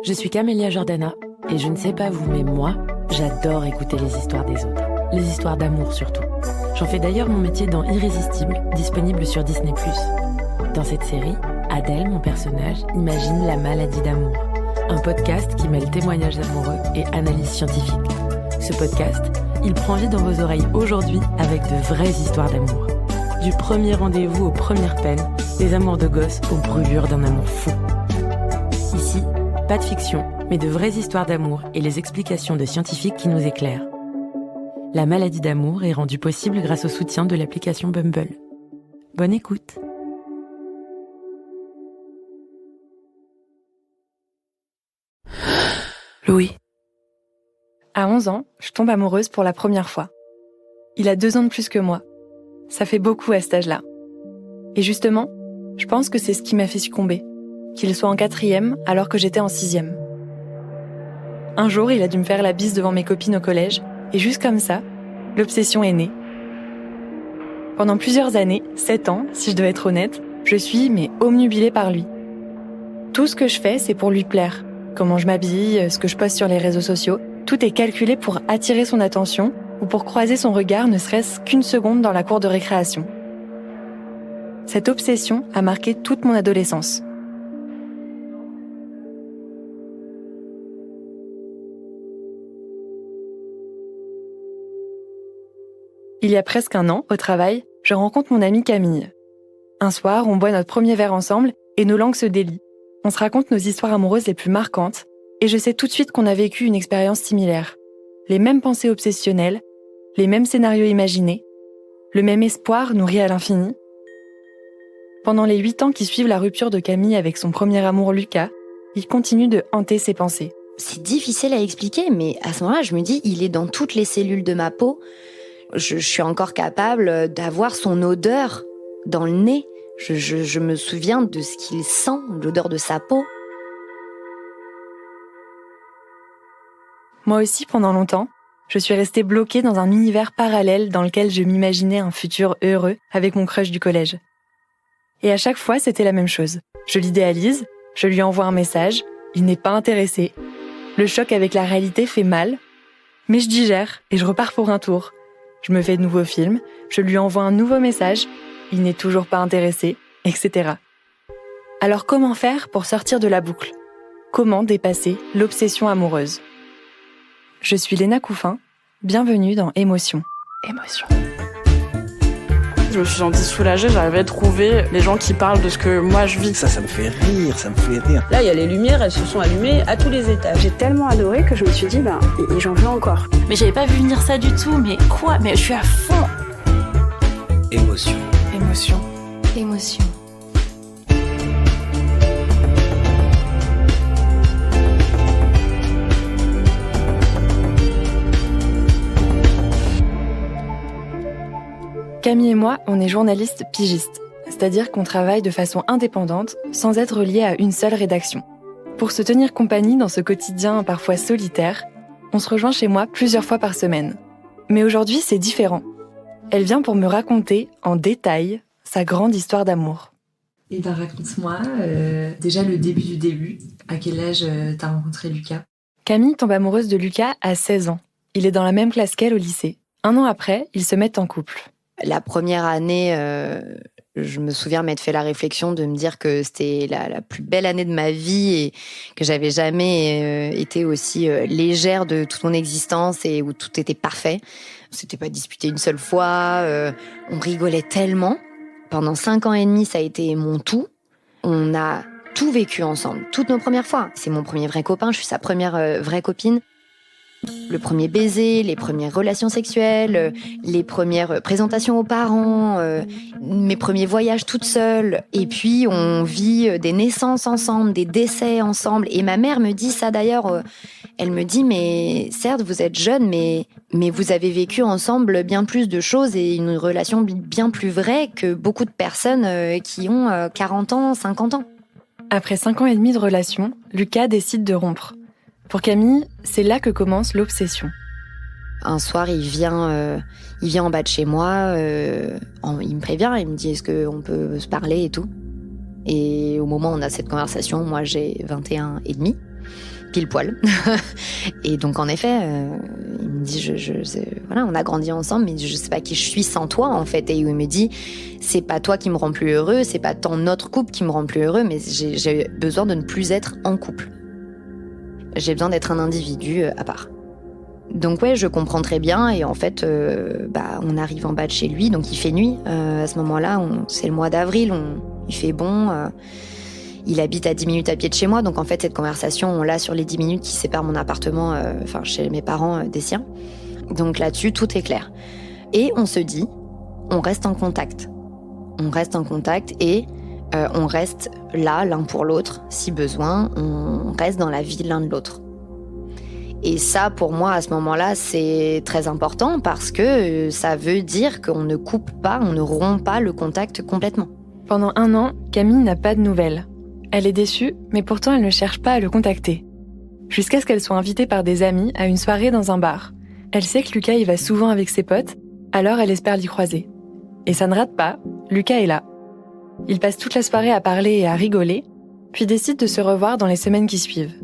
Je suis Camélia Jordana et je ne sais pas vous, mais moi, j'adore écouter les histoires des autres. Les histoires d'amour surtout. J'en fais d'ailleurs mon métier dans Irrésistible, disponible sur Disney+. Dans cette série, Adèle, mon personnage, imagine la maladie d'amour. Un podcast qui mêle témoignages amoureux et analyse scientifique. Ce podcast, il prend vie dans vos oreilles aujourd'hui avec de vraies histoires d'amour. Du premier rendez-vous aux premières peines, des amours de gosses aux brûlures d'un amour fou. Ici, pas de fiction, mais de vraies histoires d'amour et les explications de scientifiques qui nous éclairent. La maladie d'amour est rendue possible grâce au soutien de l'application Bumble. Bonne écoute. Louis. À 11 ans, je tombe amoureuse pour la première fois. Il a 2 ans de plus que moi. Ça fait beaucoup à cet âge-là. Et justement, je pense que c'est ce qui m'a fait succomber. Qu'il soit en 4e alors que j'étais en 6e. Un jour, il a dû me faire la bise devant mes copines au collège, et juste comme ça, l'obsession est née. Pendant plusieurs années, 7 ans, si je devais être honnête, je suis obnubilée par lui. Tout ce que je fais, c'est pour lui plaire. Comment je m'habille, ce que je poste sur les réseaux sociaux, tout est calculé pour attirer son attention ou pour croiser son regard ne serait-ce qu'une seconde dans la cour de récréation. Cette obsession a marqué toute mon adolescence. Il y a presque un an, au travail, je rencontre mon amie Camille. Un soir, on boit notre premier verre ensemble et nos langues se délient. On se raconte nos histoires amoureuses les plus marquantes et je sais tout de suite qu'on a vécu une expérience similaire. Les mêmes pensées obsessionnelles, les mêmes scénarios imaginés, le même espoir nourri à l'infini. Pendant les 8 ans qui suivent la rupture de Camille avec son premier amour Lucas, il continue de hanter ses pensées. C'est difficile à expliquer, mais à ce moment-là, je me dis, il est dans toutes les cellules de ma peau. Je suis encore capable d'avoir son odeur dans le nez. Je me souviens de ce qu'il sent, l'odeur de sa peau. Moi aussi, pendant longtemps, je suis restée bloquée dans un univers parallèle dans lequel je m'imaginais un futur heureux avec mon crush du collège. Et à chaque fois, c'était la même chose. Je l'idéalise, je lui envoie un message, il n'est pas intéressé. Le choc avec la réalité fait mal, mais je digère et je repars pour un tour. Je me fais de nouveaux films, je lui envoie un nouveau message, il n'est toujours pas intéressé, etc. Alors comment faire pour sortir de la boucle ? Comment dépasser l'obsession amoureuse ? Je suis Léna Couffin, bienvenue dans Émotion. Émotion. Je me suis sentie soulagée, j'arrivais à trouver les gens qui parlent de ce que moi je vis. Ça me fait rire. Là, il y a les lumières, elles se sont allumées à tous les étages. J'ai tellement adoré que je me suis dit, et j'en veux encore. Mais j'avais pas vu venir ça du tout, mais quoi ? Mais je suis à fond. Émotion. Émotion. Émotion. Camille et moi, on est journalistes pigistes, c'est-à-dire qu'on travaille de façon indépendante, sans être liés à une seule rédaction. Pour se tenir compagnie dans ce quotidien parfois solitaire, on se rejoint chez moi plusieurs fois par semaine. Mais aujourd'hui, c'est différent. Elle vient pour me raconter, en détail, sa grande histoire d'amour. Et raconte-moi déjà le début du début. À quel âge t'as rencontré Lucas ? Camille tombe amoureuse de Lucas à 16 ans. Il est dans la même classe qu'elle au lycée. 1 an après, ils se mettent en couple. La première année, je me souviens m'être fait la réflexion de me dire que c'était la plus belle année de ma vie et que j'avais jamais été aussi légère de toute mon existence et où tout était parfait. On s'était pas disputé une seule fois, on rigolait tellement. Pendant 5 ans et demi, ça a été mon tout. On a tout vécu ensemble, toutes nos premières fois. C'est mon premier vrai copain, je suis sa première vraie copine. Le premier baiser, les premières relations sexuelles, les premières présentations aux parents, mes premiers voyages toute seule. Et puis, on vit des naissances ensemble, des décès ensemble. Et ma mère me dit ça d'ailleurs, elle me dit, mais certes, vous êtes jeune, mais vous avez vécu ensemble bien plus de choses et une relation bien plus vraie que beaucoup de personnes qui ont 40 ans, 50 ans. Après 5 ans et demi de relation, Lucas décide de rompre. Pour Camille, c'est là que commence l'obsession. Un soir, il vient en bas de chez moi, il me prévient, il me dit « Est-ce qu'on peut se parler et tout ?» Et au moment où on a cette conversation, moi j'ai 21 et demi, pile poil. Et donc en effet, il me dit, voilà, on a grandi ensemble, mais je sais pas qui je suis sans toi en fait. Et il me dit, c'est pas toi qui me rend plus heureux, c'est pas tant notre couple qui me rend plus heureux, mais j'ai besoin de ne plus être en couple. J'ai besoin d'être un individu à part. Donc ouais, je comprends très bien. Et en fait, on arrive en bas de chez lui, donc il fait nuit. À ce moment-là, c'est le mois d'avril, il fait bon. Il habite à 10 minutes à pied de chez moi, donc en fait, cette conversation, on l'a sur les 10 minutes qui séparent mon appartement, chez mes parents, des siens. Donc là-dessus, tout est clair. Et on se dit, on reste en contact. On reste en contact et on reste là, l'un pour l'autre, si besoin. On reste dans la vie l'un de l'autre. Et ça, pour moi, à ce moment-là, c'est très important parce que ça veut dire qu'on ne coupe pas, on ne rompt pas le contact complètement. Pendant 1 an, Camille n'a pas de nouvelles. Elle est déçue, mais pourtant elle ne cherche pas à le contacter. Jusqu'à ce qu'elle soit invitée par des amis à une soirée dans un bar. Elle sait que Lucas y va souvent avec ses potes, alors elle espère l'y croiser. Et ça ne rate pas, Lucas est là. Ils passent toute la soirée à parler et à rigoler, puis décident de se revoir dans les semaines qui suivent.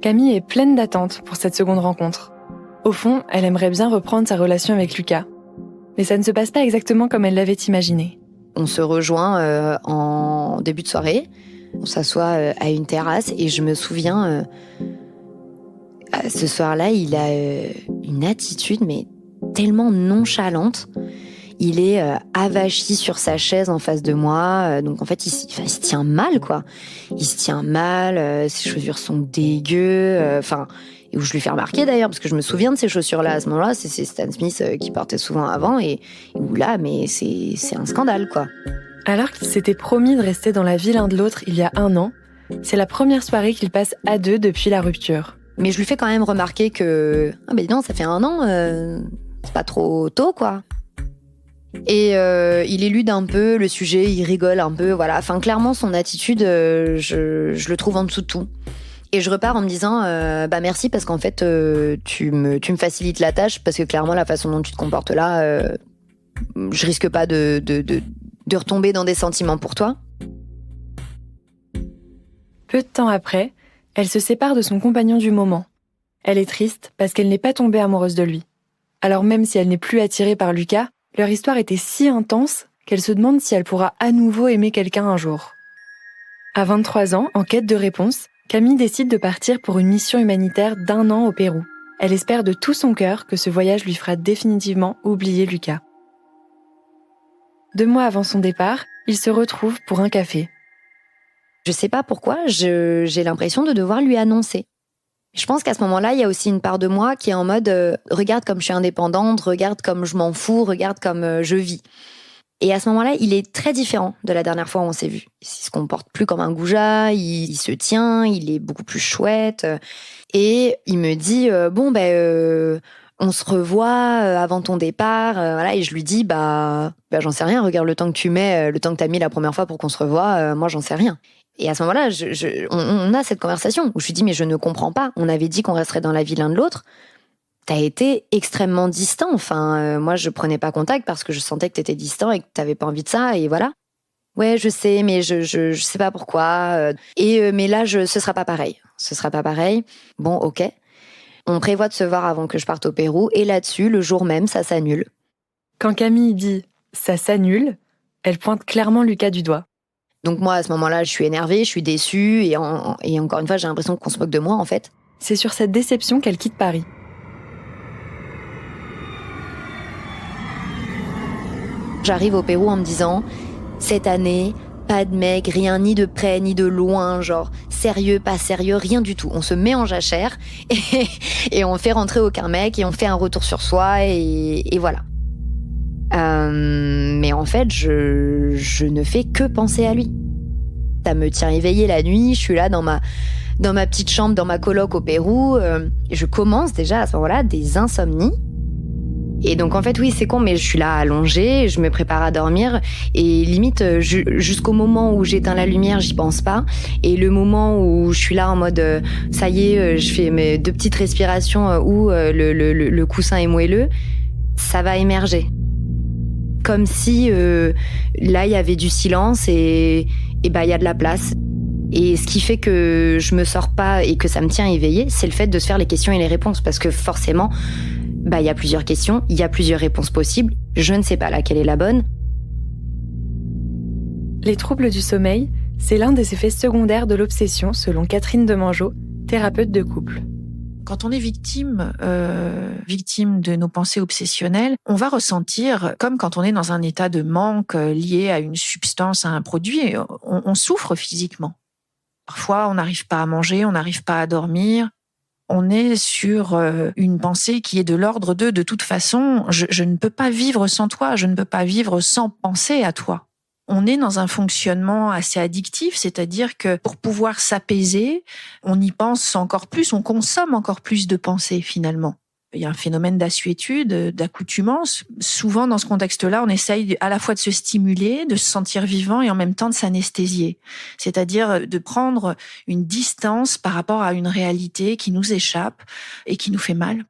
Camille est pleine d'attentes pour cette seconde rencontre. Au fond, elle aimerait bien reprendre sa relation avec Lucas. Mais ça ne se passe pas exactement comme elle l'avait imaginé. On se rejoint en début de soirée. On s'assoit à une terrasse et je me souviens, ce soir-là, il a une attitude mais tellement nonchalante. Il est avachi sur sa chaise en face de moi. Donc en fait, il se tient mal, quoi. Il se tient mal, ses chaussures sont dégueu. Et où je lui fais remarquer d'ailleurs, parce que je me souviens de ces chaussures-là à ce moment-là. C'est Stan Smith qui portait souvent avant. Et où là, mais c'est un scandale, quoi. Alors qu'ils s'étaient promis de rester dans la vie l'un de l'autre il y a 1 an, c'est la première soirée qu'ils passent à 2 depuis la rupture. Mais je lui fais quand même remarquer que... Ah ben non, ça fait 1 an, c'est pas trop tôt, quoi. Et il élude un peu le sujet, il rigole un peu, voilà. Enfin, clairement, son attitude, je le trouve en dessous de tout. Et je repars en me disant, merci parce qu'en fait, tu me facilites la tâche parce que clairement, la façon dont tu te comportes là, je risque pas de retomber dans des sentiments pour toi. Peu de temps après, elle se sépare de son compagnon du moment. Elle est triste parce qu'elle n'est pas tombée amoureuse de lui. Alors même si elle n'est plus attirée par Lucas, leur histoire était si intense qu'elle se demande si elle pourra à nouveau aimer quelqu'un un jour. À 23 ans, en quête de réponse, Camille décide de partir pour une mission humanitaire d'1 an au Pérou. Elle espère de tout son cœur que ce voyage lui fera définitivement oublier Lucas. 2 mois avant son départ, ils se retrouvent pour un café. Je sais pas pourquoi, j'ai l'impression de devoir lui annoncer. Je pense qu'à ce moment-là, il y a aussi une part de moi qui est en mode regarde comme je suis indépendante, regarde comme je m'en fous, regarde comme je vis. Et à ce moment-là, il est très différent de la dernière fois où on s'est vu. Il se comporte plus comme un goujat, il se tient, il est beaucoup plus chouette. Et il me dit on se revoit avant ton départ, voilà. Et je lui dis j'en sais rien. Regarde le temps que tu mets, le temps que t'as mis la première fois pour qu'on se revoie. Moi, j'en sais rien. Et à ce moment-là, on a cette conversation où je lui dis mais je ne comprends pas. On avait dit qu'on resterait dans la vie l'un de l'autre. T'as été extrêmement distant. Enfin, moi, je prenais pas contact parce que je sentais que t'étais distant et que t'avais pas envie de ça. Et voilà. Ouais, je sais, mais je sais pas pourquoi. Mais là, ce sera pas pareil. Ce sera pas pareil. Bon, ok. On prévoit de se voir avant que je parte au Pérou. Et là-dessus, le jour même, ça s'annule. Quand Camille dit « ça s'annule », elle pointe clairement Lucas du doigt. Donc moi, à ce moment-là, je suis énervée, je suis déçue. Et encore une fois, j'ai l'impression qu'on se moque de moi, en fait. C'est sur cette déception qu'elle quitte Paris. J'arrive au Pérou en me disant, cette année, pas de mec, rien, ni de près, ni de loin, genre sérieux, pas sérieux, rien du tout. On se met en jachère et on fait rentrer aucun mec et on fait un retour sur soi et voilà. Mais en fait, je ne fais que penser à lui. Ça me tient éveillée la nuit, je suis là dans ma petite chambre, dans ma coloc au Pérou. Je commence déjà à ce moment-là des insomnies. Et donc en fait oui c'est con mais je suis là allongée, je me prépare à dormir et limite jusqu'au moment où j'éteins la lumière j'y pense pas et le moment où je suis là en mode ça y est je fais mes 2 petites respirations où le coussin est moelleux, ça va émerger. Comme si là il y avait du silence et il y a de la place. Et ce qui fait que je me sors pas et que ça me tient éveillée, c'est le fait de se faire les questions et les réponses. Parce que forcément, il y a plusieurs questions, il y a plusieurs réponses possibles. Je ne sais pas laquelle est la bonne. Les troubles du sommeil, c'est l'un des effets secondaires de l'obsession, selon Catherine Demangeot, thérapeute de couple. Quand on est victime de nos pensées obsessionnelles, on va ressentir, comme quand on est dans un état de manque lié à une substance, à un produit, on souffre physiquement. Parfois, on n'arrive pas à manger, on n'arrive pas à dormir. On est sur une pensée qui est de l'ordre de toute façon, je ne peux pas vivre sans toi, je ne peux pas vivre sans penser à toi. On est dans un fonctionnement assez addictif, c'est-à-dire que pour pouvoir s'apaiser, on y pense encore plus, on consomme encore plus de pensées finalement. Il y a un phénomène d'assuétude, d'accoutumance. Souvent, dans ce contexte-là, on essaye à la fois de se stimuler, de se sentir vivant et en même temps de s'anesthésier. C'est-à-dire de prendre une distance par rapport à une réalité qui nous échappe et qui nous fait mal.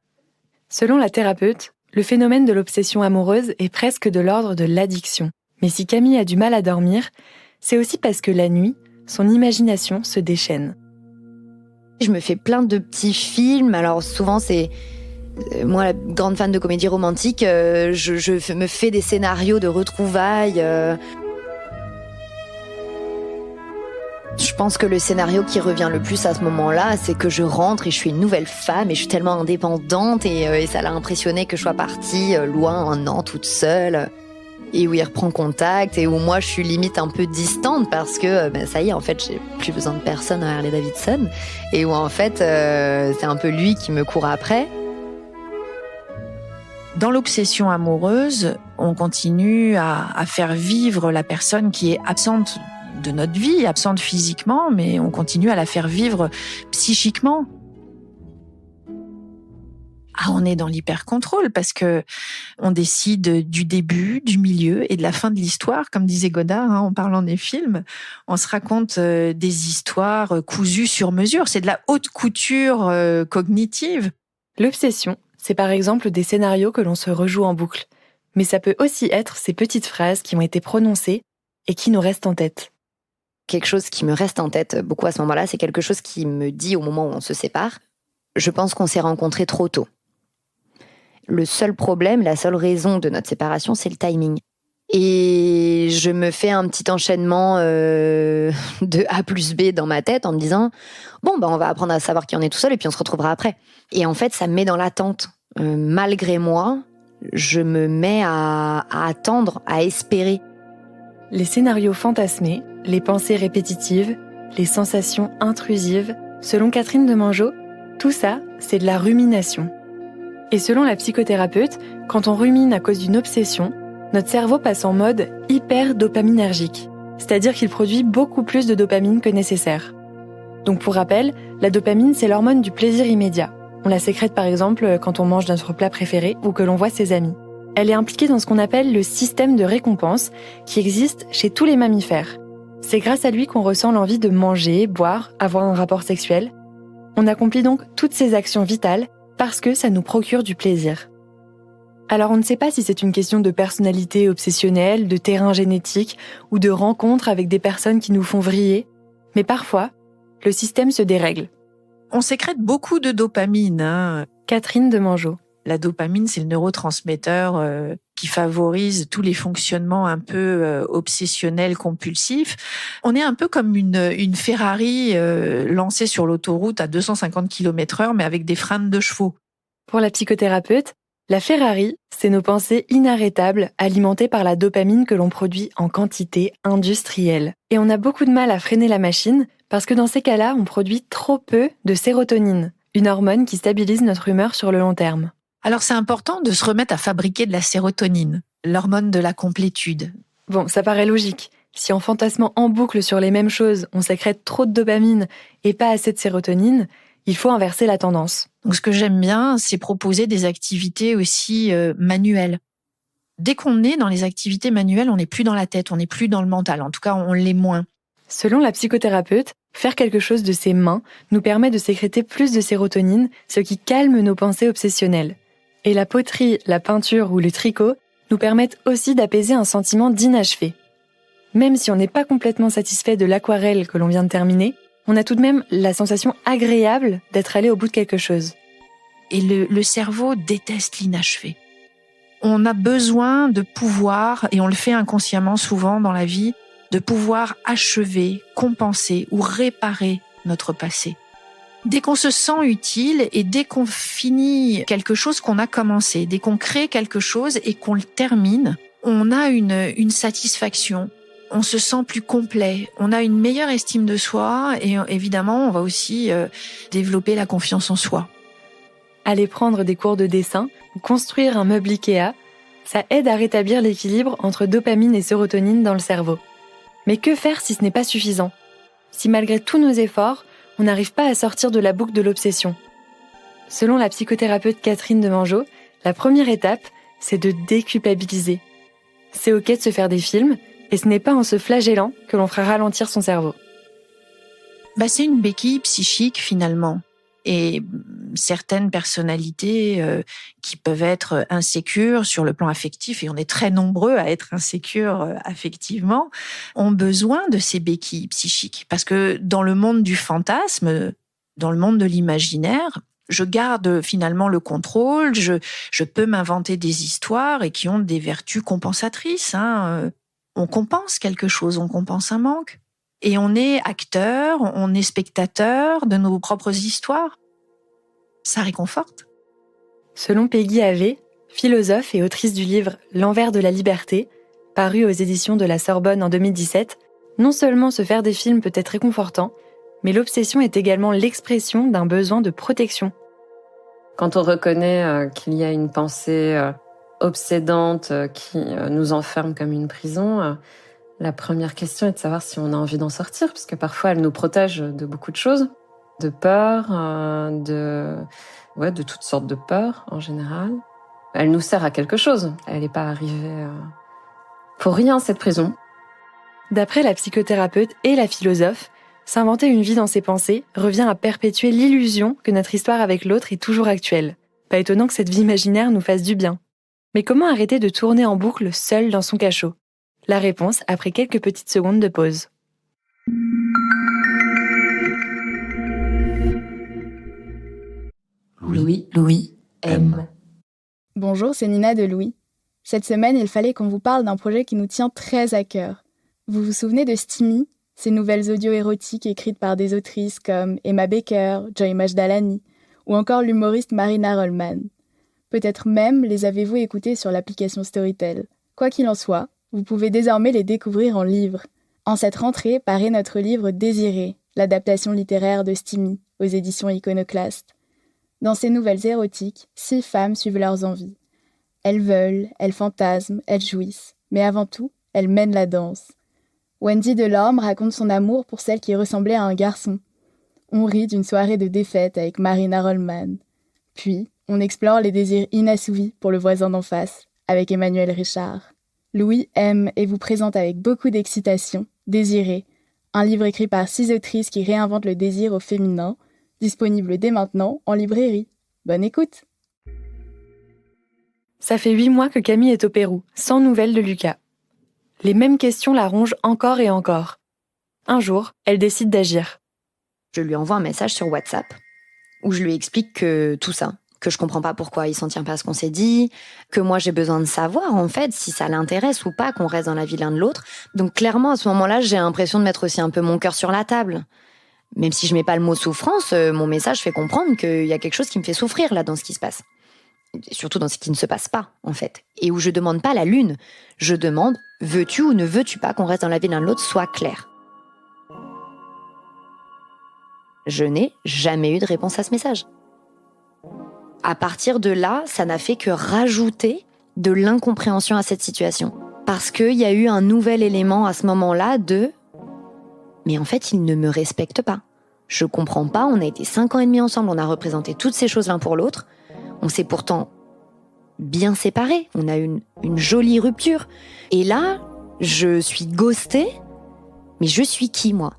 Selon la thérapeute, le phénomène de l'obsession amoureuse est presque de l'ordre de l'addiction. Mais si Camille a du mal à dormir, c'est aussi parce que la nuit, son imagination se déchaîne. Je me fais plein de petits films, alors souvent c'est... Moi, la grande fan de comédie romantique, je me fais des scénarios de retrouvailles. Je pense que le scénario qui revient le plus à ce moment-là, c'est que je rentre et je suis une nouvelle femme et je suis tellement indépendante et ça l'a impressionné que je sois partie loin, 1 an, toute seule. Et où il reprend contact et où moi je suis limite un peu distante parce que ça y est, en fait, j'ai plus besoin de personne à Harley Davidson. Et où en fait, c'est un peu lui qui me court après. Dans l'obsession amoureuse, on continue à faire vivre la personne qui est absente de notre vie, absente physiquement, mais on continue à la faire vivre psychiquement. On est dans l'hyper-contrôle parce que on décide du début, du milieu et de la fin de l'histoire, comme disait Godard en parlant des films. On se raconte des histoires cousues sur mesure. C'est de la haute couture cognitive. L'obsession, c'est par exemple des scénarios que l'on se rejoue en boucle. Mais ça peut aussi être ces petites phrases qui ont été prononcées et qui nous restent en tête. Quelque chose qui me reste en tête beaucoup à ce moment-là, c'est quelque chose qui me dit au moment où on se sépare. Je pense qu'on s'est rencontrés trop tôt. Le seul problème, la seule raison de notre séparation, c'est le timing. Et je me fais un petit enchaînement de A plus B dans ma tête en me disant on va apprendre à savoir qui on est tout seul et puis on se retrouvera après. Et en fait, ça me met dans l'attente. Malgré moi, je me mets à attendre, à espérer. Les scénarios fantasmés, les pensées répétitives, les sensations intrusives, selon Catherine Demangeot, tout ça, c'est de la rumination. Et selon la psychothérapeute, quand on rumine à cause d'une obsession, notre cerveau passe en mode hyper-dopaminergique, c'est-à-dire qu'il produit beaucoup plus de dopamine que nécessaire. Donc pour rappel, la dopamine, c'est l'hormone du plaisir immédiat. On la sécrète par exemple quand on mange notre plat préféré ou que l'on voit ses amis. Elle est impliquée dans ce qu'on appelle le système de récompense qui existe chez tous les mammifères. C'est grâce à lui qu'on ressent l'envie de manger, boire, avoir un rapport sexuel. On accomplit donc toutes ces actions vitales parce que ça nous procure du plaisir. Alors on ne sait pas si c'est une question de personnalité obsessionnelle, de terrain génétique ou de rencontre avec des personnes qui nous font vriller, mais parfois, le système se dérègle. On sécrète beaucoup de dopamine. Catherine Demangeot. La dopamine, c'est le neurotransmetteur qui favorise tous les fonctionnements un peu obsessionnels, compulsifs. On est un peu comme une Ferrari lancée sur l'autoroute à 250 km/h, mais avec des freins de chevaux. Pour la psychothérapeute, la Ferrari, c'est nos pensées inarrêtables alimentées par la dopamine que l'on produit en quantité industrielle. Et on a beaucoup de mal à freiner la machine parce que dans ces cas-là, on produit trop peu de sérotonine, une hormone qui stabilise notre humeur sur le long terme. Alors c'est important de se remettre à fabriquer de la sérotonine, l'hormone de la complétude. Bon, ça paraît logique. Si en fantasmant en boucle sur les mêmes choses, on sécrète trop de dopamine et pas assez de sérotonine, il faut inverser la tendance. Donc ce que j'aime bien, c'est proposer des activités aussi manuelles. Dès qu'on est dans les activités manuelles, on n'est plus dans la tête, on n'est plus dans le mental. En tout cas, on l'est moins. Selon la psychothérapeute, faire quelque chose de ses mains nous permet de sécréter plus de sérotonine, ce qui calme nos pensées obsessionnelles. Et la poterie, la peinture ou le tricot nous permettent aussi d'apaiser un sentiment d'inachevé. Même si on n'est pas complètement satisfait de l'aquarelle que l'on vient de terminer, on a tout de même la sensation agréable d'être allé au bout de quelque chose. Et le cerveau déteste l'inachevé. On a besoin de pouvoir, et on le fait inconsciemment souvent dans la vie, de pouvoir achever, compenser ou réparer notre passé. Dès qu'on se sent utile et dès qu'on finit quelque chose qu'on a commencé, dès qu'on crée quelque chose et qu'on le termine, on a une satisfaction. On se sent plus complet, on a une meilleure estime de soi et évidemment, on va aussi développer la confiance en soi. Aller prendre des cours de dessin ou construire un meuble Ikea, ça aide à rétablir l'équilibre entre dopamine et sérotonine dans le cerveau. Mais que faire si ce n'est pas suffisant ? Si malgré tous nos efforts, on n'arrive pas à sortir de la boucle de l'obsession ? Selon la psychothérapeute Catherine Demangeot, la première étape, c'est de déculpabiliser. C'est ok de se faire des films, et ce n'est pas en se flagellant que l'on fera ralentir son cerveau. C'est une béquille psychique finalement. Et certaines personnalités qui peuvent être insécures sur le plan affectif, et on est très nombreux à être insécures affectivement, ont besoin de ces béquilles psychiques. Parce que dans le monde du fantasme, dans le monde de l'imaginaire, je garde finalement le contrôle, je peux m'inventer des histoires et qui ont des vertus compensatrices. On compense quelque chose, on compense un manque. Et on est acteur, on est spectateur de nos propres histoires. Ça réconforte. Selon Peggy Havé, philosophe et autrice du livre « L'envers de la liberté », paru aux éditions de la Sorbonne en 2017, non seulement se faire des films peut être réconfortant, mais l'obsession est également l'expression d'un besoin de protection. Quand on reconnaît qu'il y a une pensée obsédante qui nous enferme comme une prison, la première question est de savoir si on a envie d'en sortir, parce que parfois elle nous protège de beaucoup de choses, de peur, de toutes sortes de peurs en général. Elle nous sert à quelque chose, elle n'est pas arrivée pour rien cette prison. D'après la psychothérapeute et la philosophe, s'inventer une vie dans ses pensées revient à perpétuer l'illusion que notre histoire avec l'autre est toujours actuelle. Pas étonnant que cette vie imaginaire nous fasse du bien. Mais comment arrêter de tourner en boucle seul dans son cachot ? La réponse après quelques petites secondes de pause. Louis aime. Bonjour, c'est Nina de Louis. Cette semaine, il fallait qu'on vous parle d'un projet qui nous tient très à cœur. Vous vous souvenez de Stimmy, ces nouvelles audio érotiques écrites par des autrices comme Emma Baker, Joy Majdalani ou encore l'humoriste Marina Rollman. Peut-être même les avez-vous écoutées sur l'application Storytel. Quoi qu'il en soit, vous pouvez désormais les découvrir en livre. En cette rentrée paraît notre livre Désiré, l'adaptation littéraire de Stimmy, aux éditions Iconoclaste. Dans ces nouvelles érotiques, 6 femmes suivent leurs envies. Elles veulent, elles fantasment, elles jouissent, mais avant tout, elles mènent la danse. Wendy Delorme raconte son amour pour celle qui ressemblait à un garçon. On rit d'une soirée de défaite avec Marina Rollman. Puis, on explore les désirs inassouvis pour le voisin d'en face, avec Emmanuel Richard. Louis aime et vous présente avec beaucoup d'excitation Désiré, un livre écrit par 6 autrices qui réinventent le désir au féminin, disponible dès maintenant en librairie. Bonne écoute! Ça fait 8 mois que Camille est au Pérou, sans nouvelles de Lucas. Les mêmes questions la rongent encore et encore. Un jour, elle décide d'agir. Je lui envoie un message sur WhatsApp où je lui explique que tout ça, que je comprends pas pourquoi il s'en tient pas à ce qu'on s'est dit, que moi j'ai besoin de savoir en fait si ça l'intéresse ou pas qu'on reste dans la vie l'un de l'autre. Donc clairement à ce moment-là, j'ai l'impression de mettre aussi un peu mon cœur sur la table. Même si je mets pas le mot souffrance, mon message fait comprendre qu'il y a quelque chose qui me fait souffrir là dans ce qui se passe. Et surtout dans ce qui ne se passe pas en fait. Et où je demande pas la lune, je demande veux-tu ou ne veux-tu pas qu'on reste dans la vie l'un de l'autre, sois clair. Je n'ai jamais eu de réponse à ce message. À partir de là, ça n'a fait que rajouter de l'incompréhension à cette situation. Parce qu'il y a eu un nouvel élément à ce moment-là de « mais en fait, il ne me respecte pas. Je comprends pas, on a été 5 ans et demi ensemble, on a représenté toutes ces choses l'un pour l'autre. On s'est pourtant bien séparés, on a eu une jolie rupture. Et là, je suis ghostée, mais je suis qui moi ?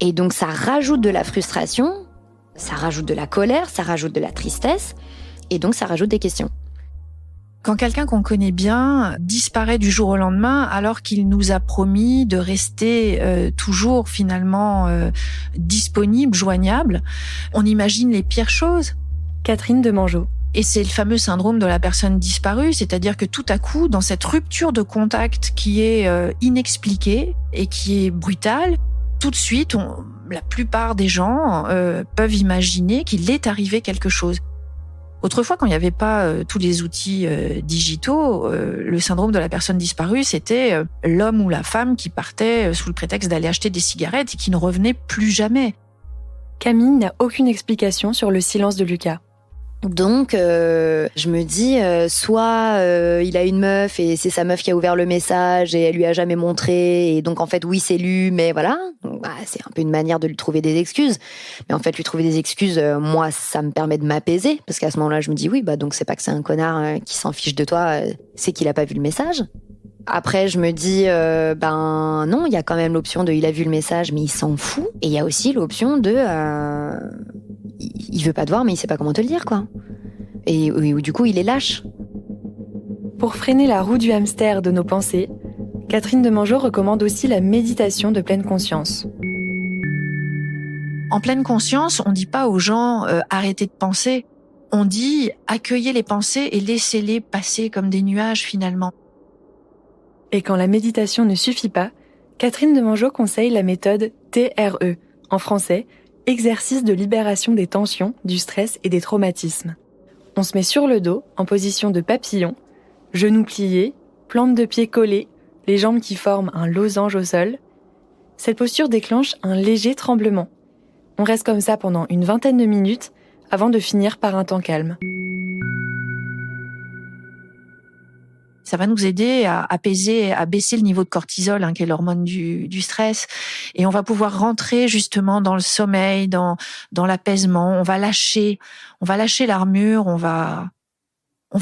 Et donc ça rajoute de la frustration, ça rajoute de la colère, ça rajoute de la tristesse, et donc ça rajoute des questions. Quand quelqu'un qu'on connaît bien disparaît du jour au lendemain alors qu'il nous a promis de rester toujours finalement disponible, joignable, on imagine les pires choses. Catherine Demangeot. Et c'est le fameux syndrome de la personne disparue, c'est-à-dire que tout à coup, dans cette rupture de contact qui est inexpliquée et qui est brutale, tout de suite, la plupart des gens peuvent imaginer qu'il est arrivé quelque chose. Autrefois, quand il n'y avait pas tous les outils digitaux, le syndrome de la personne disparue, c'était l'homme ou la femme qui partait sous le prétexte d'aller acheter des cigarettes et qui ne revenait plus jamais. Camille n'a aucune explication sur le silence de Lucas. Donc, je me dis, soit il a une meuf et c'est sa meuf qui a ouvert le message et elle lui a jamais montré, et donc en fait oui c'est lui, mais voilà, donc, c'est un peu une manière de lui trouver des excuses. Mais en fait lui trouver des excuses, moi ça me permet de m'apaiser, parce qu'à ce moment-là je me dis oui donc c'est pas que c'est un connard qui s'en fiche de toi, c'est qu'il a pas vu le message. Après, je me dis, non, il y a quand même l'option de il a vu le message, mais il s'en fout. Et il y a aussi l'option de il veut pas te voir, mais il sait pas comment te le dire, quoi. Et du coup, il est lâche. Pour freiner la roue du hamster de nos pensées, Catherine Demangeot recommande aussi la méditation de pleine conscience. En pleine conscience, on dit pas aux gens arrêtez de penser. On dit accueillez les pensées et laissez-les passer comme des nuages finalement. Et quand la méditation ne suffit pas, Catherine Demangeot conseille la méthode TRE, en français, exercice de libération des tensions, du stress et des traumatismes. On se met sur le dos, en position de papillon, genoux pliés, plantes de pieds collées, les jambes qui forment un losange au sol. Cette posture déclenche un léger tremblement. On reste comme ça pendant une vingtaine de minutes avant de finir par un temps calme. Ça va nous aider à apaiser, à baisser le niveau de cortisol, qui est l'hormone du stress. Et on va pouvoir rentrer justement dans le sommeil, dans l'apaisement. On va lâcher l'armure, on va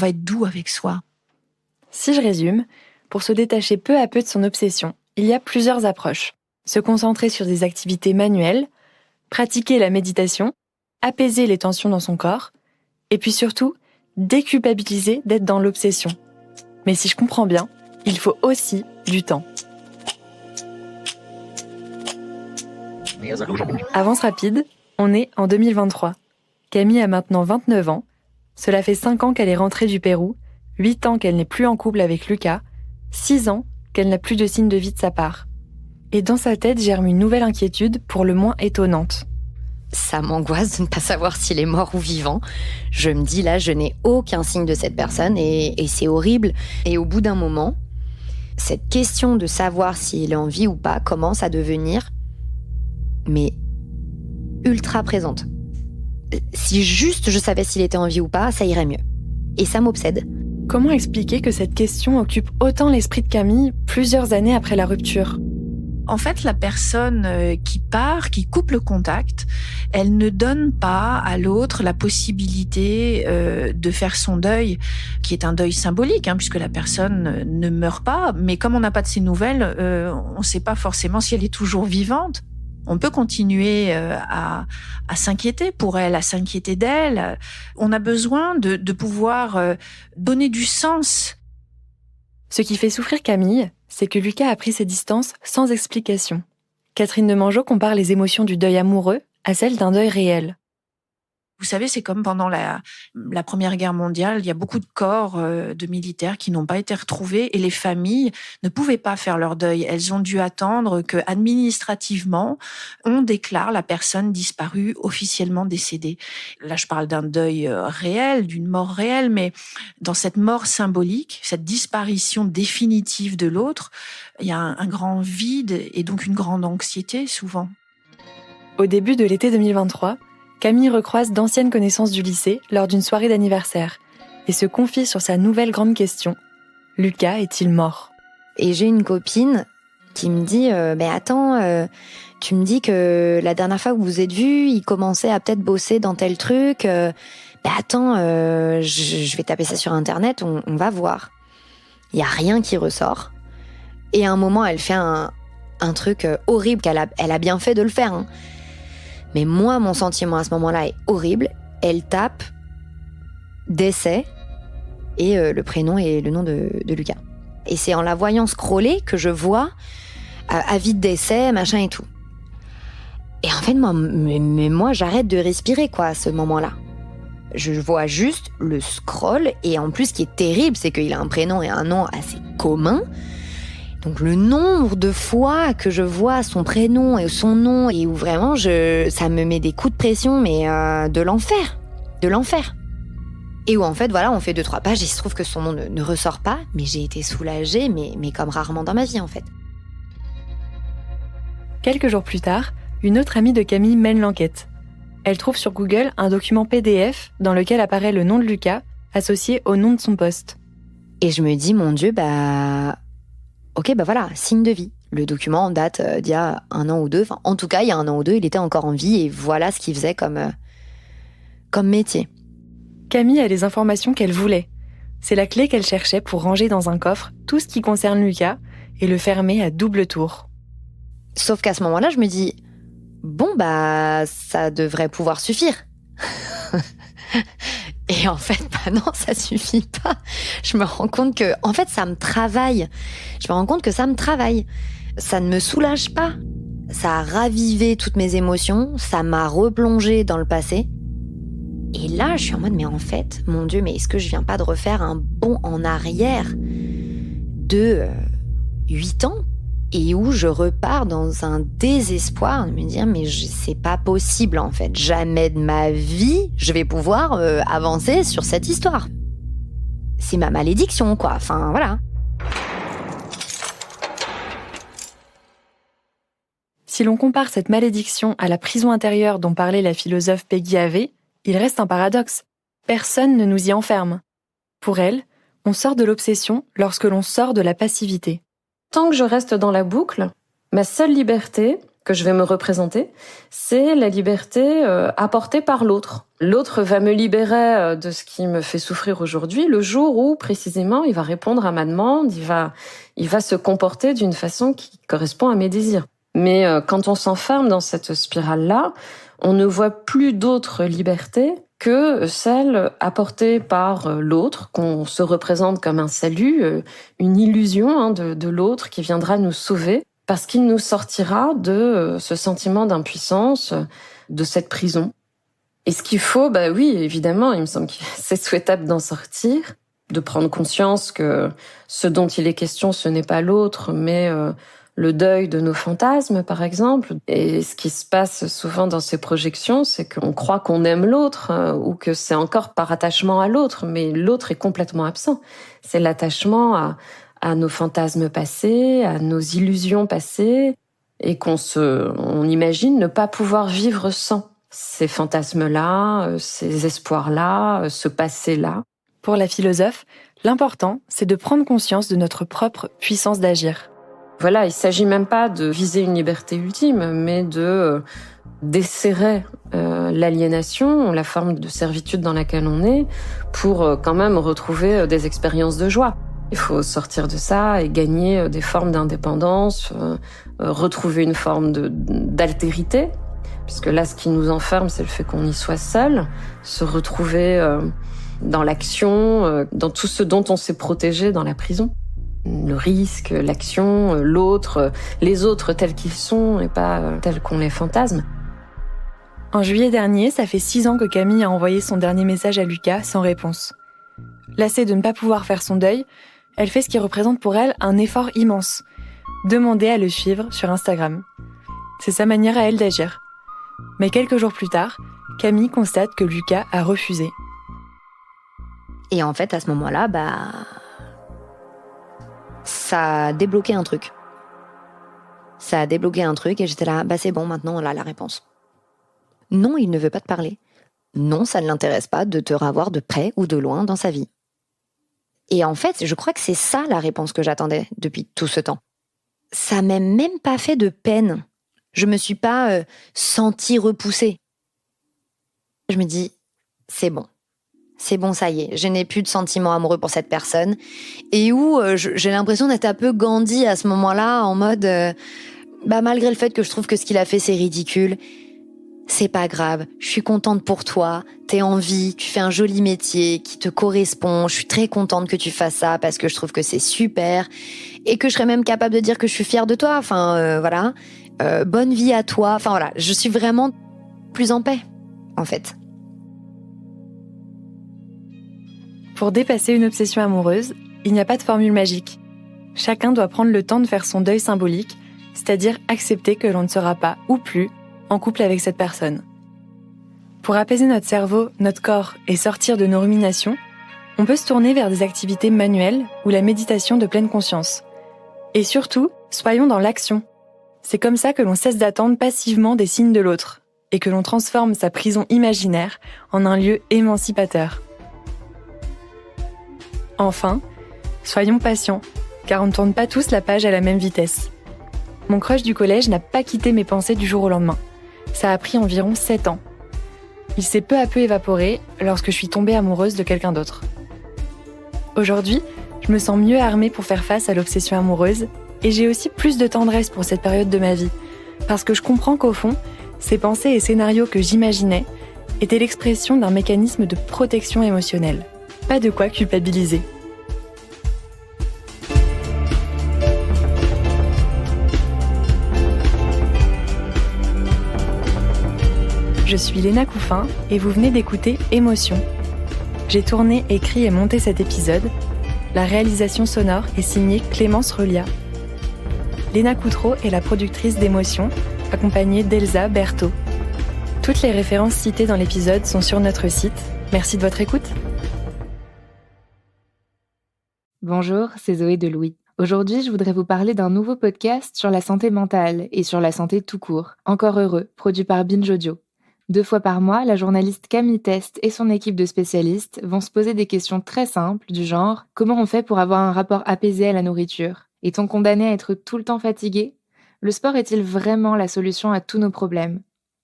être doux avec soi. Si je résume, pour se détacher peu à peu de son obsession, il y a plusieurs approches. Se concentrer sur des activités manuelles, pratiquer la méditation, apaiser les tensions dans son corps, et puis surtout, déculpabiliser d'être dans l'obsession. Mais si je comprends bien, il faut aussi du temps. Avance rapide, on est en 2023. Camille a maintenant 29 ans. Cela fait 5 ans qu'elle est rentrée du Pérou, 8 ans qu'elle n'est plus en couple avec Lucas, 6 ans qu'elle n'a plus de signe de vie de sa part. Et dans sa tête germe une nouvelle inquiétude pour le moins étonnante. Ça m'angoisse de ne pas savoir s'il est mort ou vivant. Je me dis là, je n'ai aucun signe de cette personne et c'est horrible. Et au bout d'un moment, cette question de savoir s'il est en vie ou pas commence à devenir, mais ultra présente. Si juste je savais s'il était en vie ou pas, ça irait mieux. Et ça m'obsède. Comment expliquer que cette question occupe autant l'esprit de Camille plusieurs années après la rupture ? En fait, la personne qui part, qui coupe le contact, elle ne donne pas à l'autre la possibilité de faire son deuil, qui est un deuil symbolique, puisque la personne ne meurt pas. Mais comme on n'a pas de ses nouvelles, on ne sait pas forcément si elle est toujours vivante. On peut continuer à s'inquiéter pour elle, à s'inquiéter d'elle. On a besoin de pouvoir donner du sens. Ce qui fait souffrir Camille, c'est que Lucas a pris ses distances sans explication. Catherine Demangeot compare les émotions du deuil amoureux à celles d'un deuil réel. Vous savez, c'est comme pendant la Première Guerre mondiale, il y a beaucoup de corps de militaires qui n'ont pas été retrouvés et les familles ne pouvaient pas faire leur deuil. Elles ont dû attendre que, administrativement, on déclare la personne disparue, officiellement décédée. Là, je parle d'un deuil réel, d'une mort réelle, mais dans cette mort symbolique, cette disparition définitive de l'autre, il y a un grand vide et donc une grande anxiété, souvent. Au début de l'été 2023, Camille recroise d'anciennes connaissances du lycée lors d'une soirée d'anniversaire et se confie sur sa nouvelle grande question. Lucas est-il mort ? Et j'ai une copine qui me dit mais attends, tu me dis que la dernière fois que vous vous êtes vus, il commençait à peut-être bosser dans tel truc. Attends, je vais taper ça sur Internet, on va voir. Il y a rien qui ressort. Et à un moment, elle fait un truc horrible elle a bien fait de le faire. Mais moi, mon sentiment à ce moment-là est horrible. Elle tape décès et le prénom et le nom de Lucas. Et c'est en la voyant scroller que je vois avis d'essai, machin et tout. Et en fait, moi, j'arrête de respirer, quoi, à ce moment-là. Je vois juste le scroll, et en plus, ce qui est terrible, c'est qu'il a un prénom et un nom assez communs. Donc le nombre de fois que je vois son prénom et son nom, et où vraiment, ça me met des coups de pression, mais de l'enfer. De l'enfer. Et où en fait, voilà, on fait 2-3 pages, et il se trouve que son nom ne ressort pas, mais j'ai été soulagée, mais comme rarement dans ma vie, en fait. Quelques jours plus tard, une autre amie de Camille mène l'enquête. Elle trouve sur Google un document PDF dans lequel apparaît le nom de Lucas, associé au nom de son poste. Et je me dis, mon Dieu, ok, voilà, signe de vie. Le document date d'il y a 1 an ou 2. Enfin, en tout cas, il y a 1 an ou 2, il était encore en vie, et voilà ce qu'il faisait comme métier. Camille a les informations qu'elle voulait. C'est la clé qu'elle cherchait pour ranger dans un coffre tout ce qui concerne Lucas et le fermer à double tour. Sauf qu'à ce moment-là, je me dis, ça devrait pouvoir suffire. Et en fait, non, ça suffit pas. Je me rends compte que, en fait, ça me travaille. Je me rends compte que ça me travaille. Ça ne me soulage pas. Ça a ravivé toutes mes émotions. Ça m'a replongé dans le passé. Et là, je suis en mode, mais en fait, mon Dieu, mais est-ce que je viens pas de refaire un bond en arrière de 8 ans, et où je repars dans un désespoir de me dire, mais c'est pas possible, en fait. Jamais de ma vie, je vais pouvoir avancer sur cette histoire. C'est ma malédiction, quoi. Enfin, voilà. Si l'on compare cette malédiction à la prison intérieure dont parlait la philosophe Peggy Harvey, il reste un paradoxe. Personne ne nous y enferme. Pour elle, on sort de l'obsession lorsque l'on sort de la passivité. Tant que je reste dans la boucle, ma seule liberté que je vais me représenter, c'est la liberté apportée par l'autre. L'autre va me libérer de ce qui me fait souffrir aujourd'hui le jour où, précisément, il va répondre à ma demande, il va se comporter d'une façon qui correspond à mes désirs. Mais quand on s'enferme dans cette spirale-là, on ne voit plus d'autre liberté que celle apportée par l'autre, qu'on se représente comme un salut, une illusion de l'autre qui viendra nous sauver, parce qu'il nous sortira de ce sentiment d'impuissance, de cette prison. Et ce qu'il faut, oui, évidemment, il me semble que c'est souhaitable d'en sortir, de prendre conscience que ce dont il est question, ce n'est pas l'autre, mais le deuil de nos fantasmes, par exemple. Et ce qui se passe souvent dans ces projections, c'est qu'on croit qu'on aime l'autre, ou que c'est encore par attachement à l'autre, mais l'autre est complètement absent. C'est l'attachement à nos fantasmes passés, à nos illusions passées, et on imagine ne pas pouvoir vivre sans ces fantasmes-là, ces espoirs-là, ce passé-là. Pour la philosophe, l'important, c'est de prendre conscience de notre propre puissance d'agir. Voilà, il s'agit même pas de viser une liberté ultime, mais de desserrer l'aliénation, la forme de servitude dans laquelle on est, pour quand même retrouver des expériences de joie. Il faut sortir de ça et gagner des formes d'indépendance, retrouver une forme d'altérité, puisque là, ce qui nous enferme, c'est le fait qu'on y soit seul, se retrouver dans l'action, dans tout ce dont on s'est protégé dans la prison. Le risque, l'action, l'autre, les autres tels qu'ils sont et pas tels qu'on les fantasme. En juillet dernier, ça fait 6 ans que Camille a envoyé son dernier message à Lucas sans réponse. Lassée de ne pas pouvoir faire son deuil, elle fait ce qui représente pour elle un effort immense. Demander à le suivre sur Instagram. C'est sa manière à elle d'agir. Mais quelques jours plus tard, Camille constate que Lucas a refusé. Et en fait, à ce moment-là, ça a débloqué un truc. Ça a débloqué un truc et j'étais là, c'est bon, maintenant on a la réponse. Non, il ne veut pas te parler. Non, ça ne l'intéresse pas de te revoir de près ou de loin dans sa vie. Et en fait, je crois que c'est ça la réponse que j'attendais depuis tout ce temps. Ça m'a même pas fait de peine. Je me suis pas sentie repoussée. Je me dis, c'est bon. C'est bon, ça y est, je n'ai plus de sentiments amoureux pour cette personne. Et où j'ai l'impression d'être un peu Gandhi à ce moment-là, en mode, malgré le fait que je trouve que ce qu'il a fait, c'est ridicule, c'est pas grave, je suis contente pour toi, t'es en vie, tu fais un joli métier qui te correspond, je suis très contente que tu fasses ça parce que je trouve que c'est super et que je serais même capable de dire que je suis fière de toi, voilà. Bonne vie à toi, enfin voilà, je suis vraiment plus en paix, en fait. Pour dépasser une obsession amoureuse, il n'y a pas de formule magique. Chacun doit prendre le temps de faire son deuil symbolique, c'est-à-dire accepter que l'on ne sera pas, ou plus, en couple avec cette personne. Pour apaiser notre cerveau, notre corps et sortir de nos ruminations, on peut se tourner vers des activités manuelles ou la méditation de pleine conscience. Et surtout, soyons dans l'action. C'est comme ça que l'on cesse d'attendre passivement des signes de l'autre et que l'on transforme sa prison imaginaire en un lieu émancipateur. Enfin, soyons patients, car on ne tourne pas tous la page à la même vitesse. Mon crush du collège n'a pas quitté mes pensées du jour au lendemain. Ça a pris environ 7 ans. Il s'est peu à peu évaporé lorsque je suis tombée amoureuse de quelqu'un d'autre. Aujourd'hui, je me sens mieux armée pour faire face à l'obsession amoureuse et j'ai aussi plus de tendresse pour cette période de ma vie, parce que je comprends qu'au fond, ces pensées et scénarios que j'imaginais étaient l'expression d'un mécanisme de protection émotionnelle. Pas de quoi culpabiliser. Je suis Léna Couffin et vous venez d'écouter Émotion. J'ai tourné, écrit et monté cet épisode. La réalisation sonore est signée Clémence Relia. Léna Coutreau est la productrice d'Émotion, accompagnée d'Elsa Berthaud. Toutes les références citées dans l'épisode sont sur notre site. Merci de votre écoute. Bonjour, c'est Zoé de Louis. Aujourd'hui, je voudrais vous parler d'un nouveau podcast sur la santé mentale et sur la santé tout court. Encore heureux, produit par Binge Audio. 2 fois par mois, la journaliste Camille Test et son équipe de spécialistes vont se poser des questions très simples du genre « Comment on fait pour avoir un rapport apaisé à la nourriture ? Est-on condamné à être tout le temps fatigué ? Le sport est-il vraiment la solution à tous nos problèmes ? »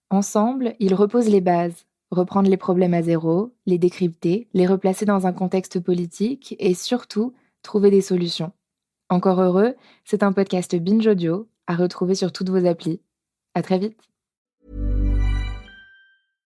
Ensemble, ils reposent les bases. Reprendre les problèmes à zéro, les décrypter, les replacer dans un contexte politique et surtout, trouver des solutions. Encore heureux, c'est un podcast Binge Audio à retrouver sur toutes vos applis. À très vite.